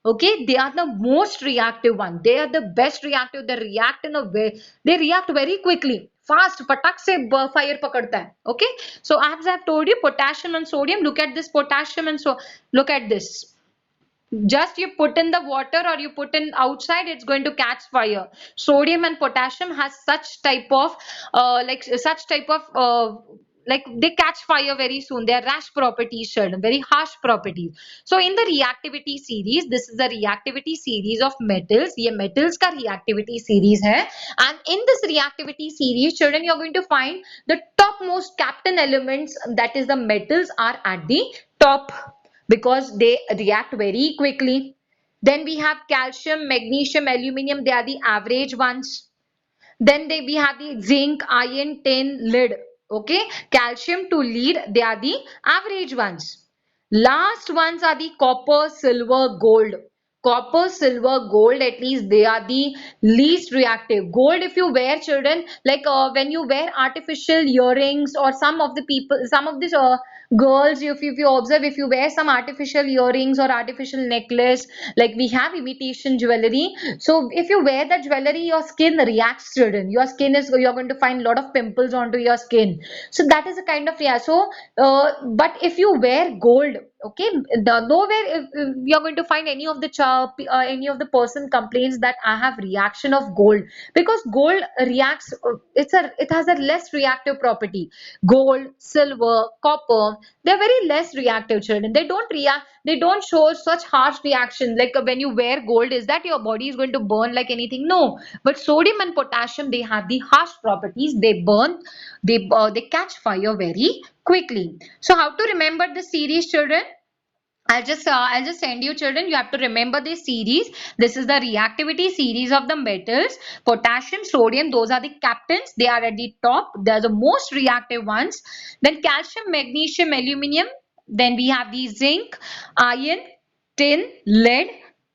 Okay, they are the most reactive one. They are the best reactive. They react in a way. They react very quickly, fast. पटक से fire पकड़ता है. Okay, so as I have told you, potassium and sodium. Look at this potassium and so. Look at this. Just you put in the water or you put in outside, it's going to catch fire. Sodium and potassium has such type of like they catch fire very soon. They are rash properties, certain very harsh properties. So in the reactivity series, this is the reactivity series of metals. ये metals का reactivity series है. And in this reactivity series, children, you're going to find the topmost captain elements, that is the metals, are at the top because they react very quickly. Then we have calcium, magnesium, aluminium. They are the average ones. Then we have the zinc, iron, tin, lead. Okay, calcium to lead, they are the average ones. Last ones are the copper, silver, gold. Copper, silver, gold, at least they are the least reactive. Gold, if you wear, children, like when you wear artificial earrings, or some of the people, some of these girls, if you observe, if you wear some artificial earrings or artificial necklace, like we have imitation jewelry. So if you wear that jewelry, your skin reacts, children. Your skin is, you're going to find a lot of pimples onto your skin. So that is a kind of, yeah. So but if you wear gold, okay, nowhere if you're going to find any of the any of the person complains that I have reaction of gold, because gold reacts, it has a less reactive property. Gold, silver, copper, they're very less reactive, children. They don't react, they don't show such harsh reaction. Like when you wear gold, is that your body is going to burn like anything? No. But sodium and potassium, they have the harsh properties. They burn, they catch fire very quickly. So how to remember the series, children? I'll just send you, children. You have to remember this series. This is the reactivity series of the metals. Potassium, sodium, those are the captains. They are at the top. They are the most reactive ones. Then calcium, magnesium, aluminium. Then we have the zinc, iron, tin, lead,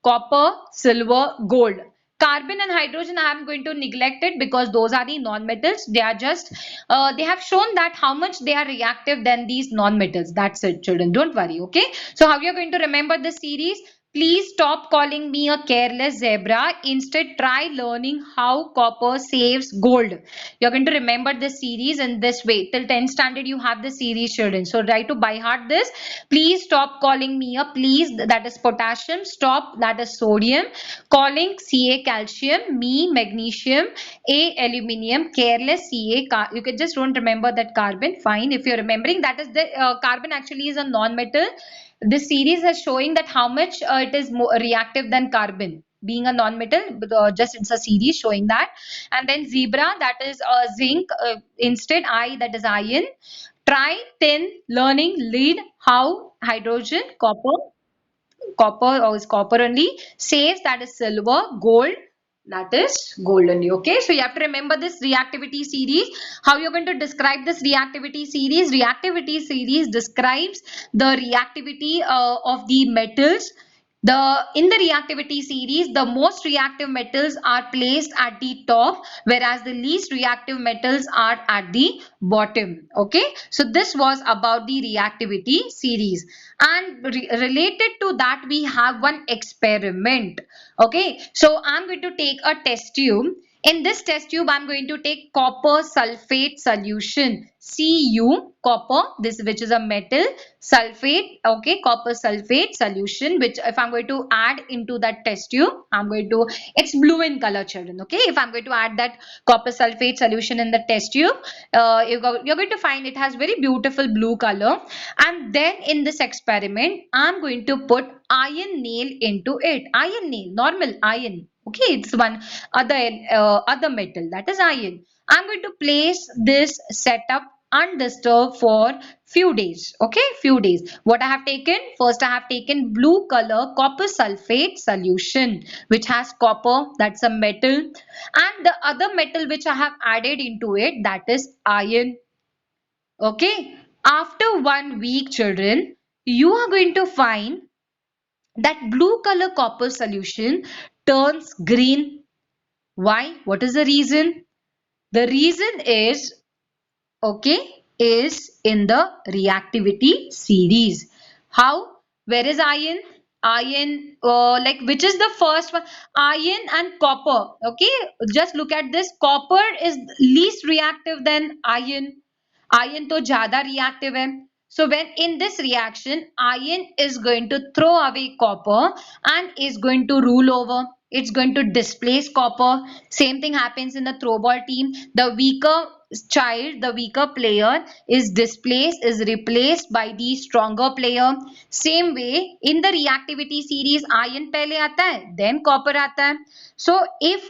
copper, silver, gold. Carbon and hydrogen, I am going to neglect it because those are the non-metals. They are just, they have shown that how much they are reactive than these non-metals. That's it, children. Don't worry, okay? So how you are going to remember the series? Please stop calling me a careless zebra. Instead, try learning how copper saves gold. You're going to remember this series in this way. Till 10th standard, you have the series, children. So try to by heart this. Please stop calling me a, please, that is potassium. Stop, that is sodium. Calling Ca calcium, me magnesium, A aluminium, careless Ca. You can just don't remember that carbon. Fine. If you're remembering, that is the carbon actually is a non-metal. This series is showing that how much it is more reactive than carbon, being a non-metal. Just it's a series showing that. And then zebra, that is zinc. Instead, I, that is iron. Try, tin, learning, lead, how, hydrogen, copper or is copper only. Saves, that is silver. Gold, that is gold only. Okay, so you have to remember this reactivity series. How you're going to describe this reactivity series? Reactivity series describes the reactivity of the metals. In the reactivity series, the most reactive metals are placed at the top, whereas the least reactive metals are at the bottom. Okay, so this was about the reactivity series, and related to that we have one experiment. Okay, so I'm going to take a test tube. In this test tube, I'm going to take copper sulfate solution, Cu, copper, this which is a metal, sulfate, okay, copper sulfate solution, which if I'm going to add into that test tube, it's blue in color, children, okay. If I'm going to add that copper sulfate solution in the test tube, you're going to find it has very beautiful blue color. And then in this experiment, I'm going to put iron nail into it, iron nail, normal iron. Okay, it's one other metal, that is iron. I'm going to place this setup undisturbed for few days. Okay, few days. What I have taken? First, I have taken blue color copper sulfate solution, which has copper, that's a metal, and the other metal which I have added into it, that is iron. Okay. After 1 week, children, you are going to find that blue color copper solution turns green. Why? What is the reason? The reason is, okay, is in the reactivity series. How? Where is iron? Iron, like which is the first one? Iron and copper. Okay, just look at this. Copper is least reactive than iron. Iron तो ज़्यादा reactive है. So when in this reaction, iron is going to throw away copper and is going to rule over. It's going to displace copper. Same thing happens in the throwball team. The weaker child, the weaker player is displaced, is replaced by the stronger player. Same way in the reactivity series, iron पहले आता है, then copper आता है. So if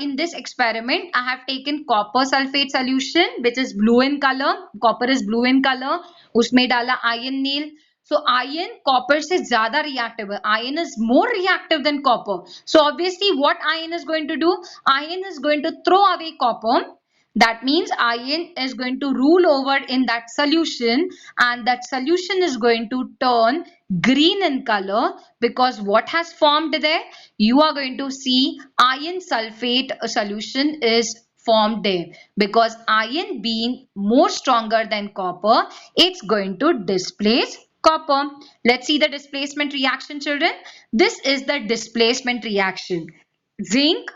in this experiment, I have taken copper sulfate solution, which is blue in color. Copper is blue in color. उसमें डाला iron nail. So iron copper से ज़्यादा reactive है. Iron is more reactive than copper. So obviously, what iron is going to do? Iron is going to throw away copper. That means iron is going to rule over in that solution, and that solution is going to turn green in color, because what has formed there? You are going to see iron sulfate solution is formed there, because iron being more stronger than copper, it's going to displace copper. Let's see the displacement reaction, children. This is the displacement reaction. Zinc,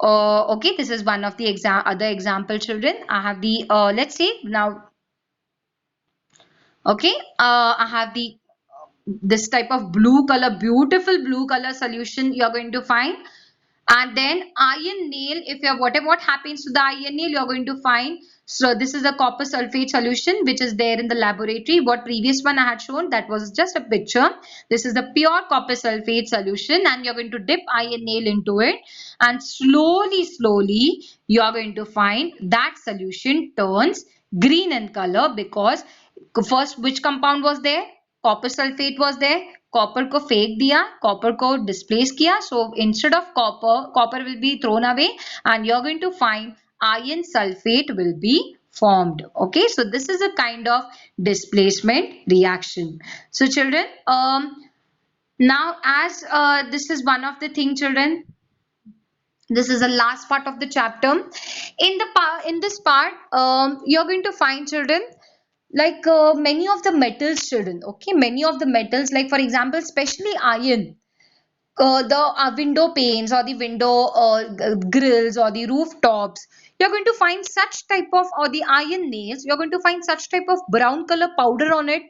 okay, this is one of the other example, children. I have the let's see now. Okay, I have the this type of blue color, beautiful blue color solution you are going to find. And then iron nail, if you have what happens to the iron nail, you are going to find. So this is the copper sulfate solution which is there in the laboratory. What previous one I had shown, that was just a picture. This is the pure copper sulfate solution, and you're going to dip iron nail into it, and slowly you are going to find that solution turns green in color, because first which compound was there? Copper sulfate was there. Copper को फेंक दिया, copper को displace किया, so instead of copper will be thrown away, and you're going to find iron sulfate will be formed. Okay, so this is a kind of displacement reaction. So children, now as this is one of the thing, children, this is the last part of the chapter. In this part, you're going to find, children, like many of the metals, children. Okay, many of the metals, like for example, especially iron, the window panes or the window grills or the rooftops, you're going to find such type of, or the iron nails, you're going to find such type of brown color powder on it.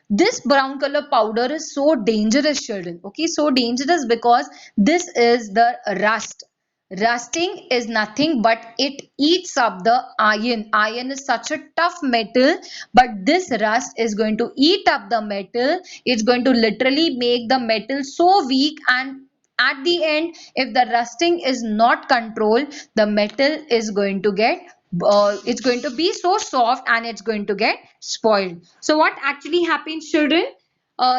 This brown color powder is so dangerous, children. Okay, so dangerous because this is the rust. Rusting is nothing but it eats up the iron. Iron is such a tough metal, but this rust is going to eat up the metal. It's going to literally make the metal so weak, and at the end, if the rusting is not controlled, the metal is going to get it's going to be so soft and it's going to get spoiled. So what actually happens, children?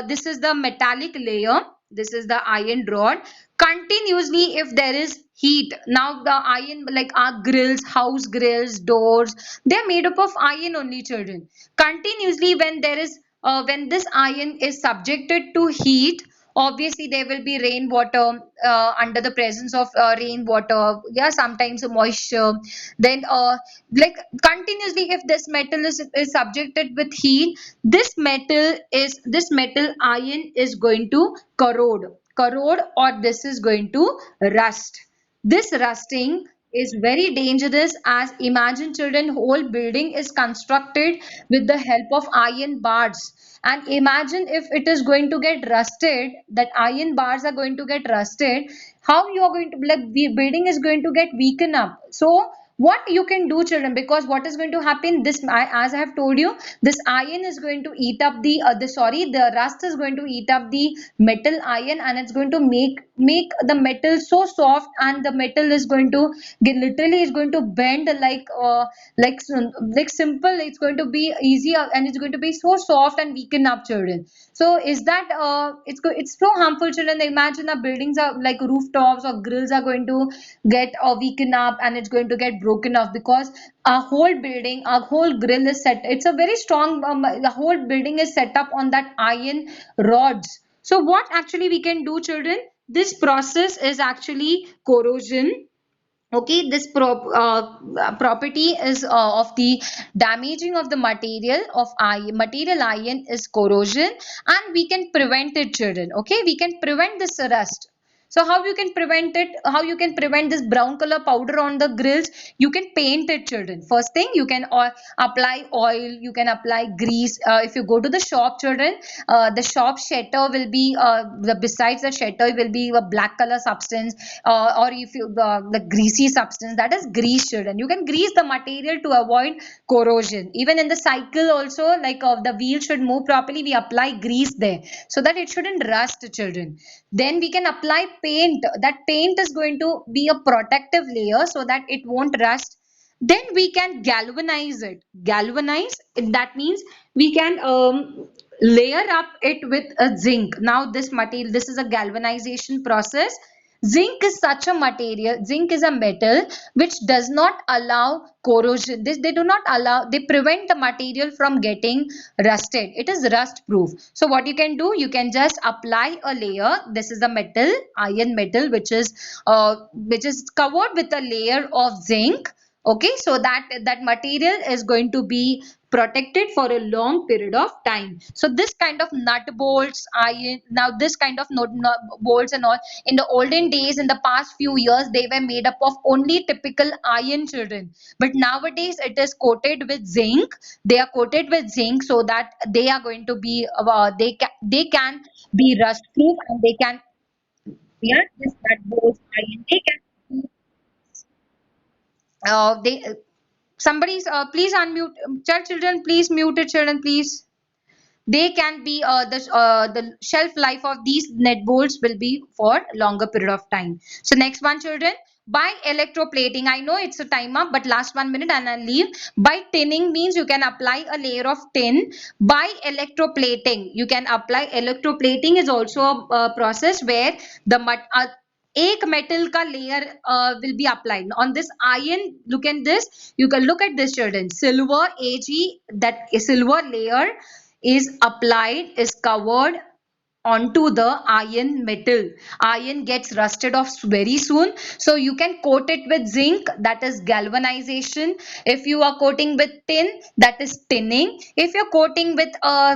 This is the metallic layer. This is the iron rod. Continuously, if there is heat, now the iron, like our grills, house grills, doors, they are made up of iron only, children. Continuously, when there is when this iron is subjected to heat, Obviously there will be rainwater, under the presence of rainwater, yeah, sometimes moisture. Then like continuously, if this metal is subjected with heat, this metal ion is going to corrode, or this is going to rust. This rusting is very dangerous, as imagine children, whole building is constructed with the help of iron bars, and imagine if it is going to get rusted, that iron bars are going to get rusted, how you are going to, like, the building is going to get weaken up. So what you can do children, because what is going to happen, as I have told you, this iron is going to eat up the rust is going to eat up the metal iron, and it's going to make the metal so soft, and the metal is going to get, literally is going to bend like like simple, it's going to be easy, and it's going to be so soft and weaken up children. So is that it's so harmful children. Imagine the buildings are like rooftops or grills are going to get weaken up, and it's going to get broken off, because our whole grill is set, it's a very strong, the whole building is set up on that iron rods. So what actually we can do children, this process is actually corrosion. Okay, this property is of the damaging of the material ion is corrosion, and we can prevent it children. Okay, we can prevent this rust. So how you can prevent it, how you can prevent this brown color powder on the grills, you can paint it children. First thing, you can apply oil, you can apply grease. If you go to the shop children, the shop shutter will be besides the shutter will be a black color substance, or if you the greasy substance, that is grease children. You can grease the material to avoid corrosion. Even in the cycle also, like the wheel should move properly, we apply grease there so that it shouldn't rust children. Then we can apply paint. That paint is going to be a protective layer so that it won't rust. Then we can galvanize it. Galvanize, that means we can layer up it with a zinc. Now this material, this is a galvanization process. Zinc is such a material, zinc is a metal which does not allow corrosion. They do not allow, they prevent the material from getting rusted. It is rust proof. So what you can do, you can just apply a layer. This is a metal, iron metal, which is covered with a layer of zinc. Okay, so that material is going to be protected for a long period of time. So this kind of nut bolts, iron, now this kind of bolts and all, in the olden days, in the past few years, they were made up of only typical iron children, but nowadays it is coated with zinc. They are coated with zinc so that they are going to be they can be rust proof, and they can, yeah, this nut bolts, iron, they can be, they somebody's please unmute, children, please mute it children, please. They can be the shelf life of these net bolts will be for longer period of time. So next one children, by electroplating, I know it's a time up, but last 1 minute and I'll leave. By tinning means you can apply a layer of tin. By electroplating, you can apply, electroplating is also a process where the एक metal का layer will be applied on this iron. Look at this, you can look at this children, silver Ag, that silver layer is applied, is covered onto the iron metal. Iron gets rusted off very soon, so you can coat it with zinc, that is galvanization. If you are coating with tin, that is tinning. If you're coating with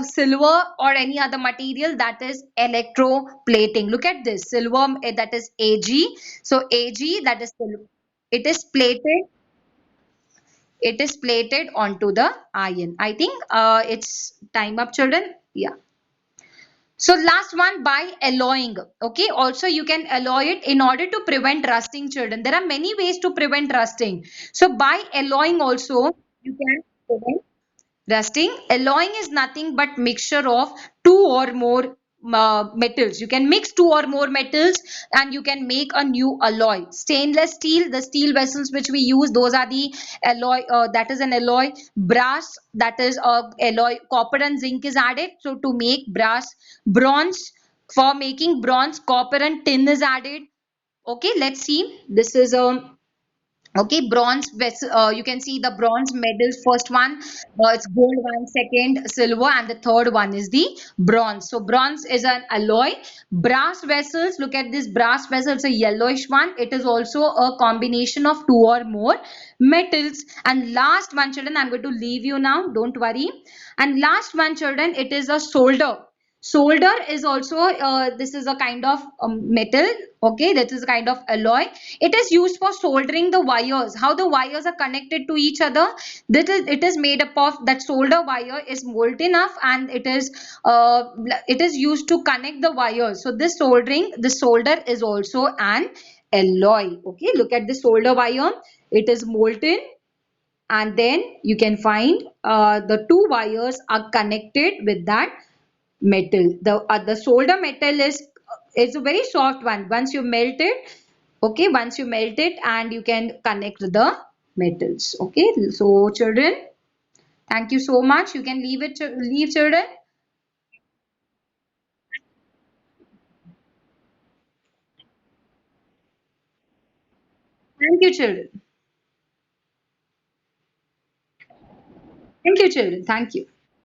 silver or any other material, that is electroplating. Look at this, silver, that is Ag. So Ag, that is silver, it is plated, it is plated onto the iron. I think it's time up children, yeah. So last one, by alloying. Okay, also you can alloy it in order to prevent rusting children. There are many ways to prevent rusting. So by alloying also you can prevent rusting. Alloying is nothing but mixture of two or more metals. You can mix two or more metals and you can make a new alloy. Stainless steel, the steel vessels which we use, those are the alloy, that is an alloy. Brass, that is alloy. Copper and zinc is added, so to make brass. Bronze, for making bronze, copper and tin is added. Okay, let's see. This is a Okay, bronze vessel, you can see the bronze medals. First one, it's gold one, second silver, and the third one is the bronze. So bronze is an alloy. Brass vessels, look at this brass vessel, it's a yellowish one. It is also a combination of two or more metals. And last one, children, I'm going to leave you now, don't worry. And last one, children, it is a solder. Solder is also, this is a kind of metal. Okay, that is a kind of alloy. It is used for soldering the wires. How the wires are connected to each other, that is, it is made up of that solder wire is molten enough, and uh, it is used to connect the wires. So this soldering, the solder is also an alloy. Okay, look at the solder wire, it is molten, and then you can find the two wires are connected with that metal. The solder metal is a very soft one. Once you melt it, okay, once you melt it, and you can connect the metals. Okay, so children, thank you so much. You can leave, children. Thank you, children. Thank you, children. Thank you.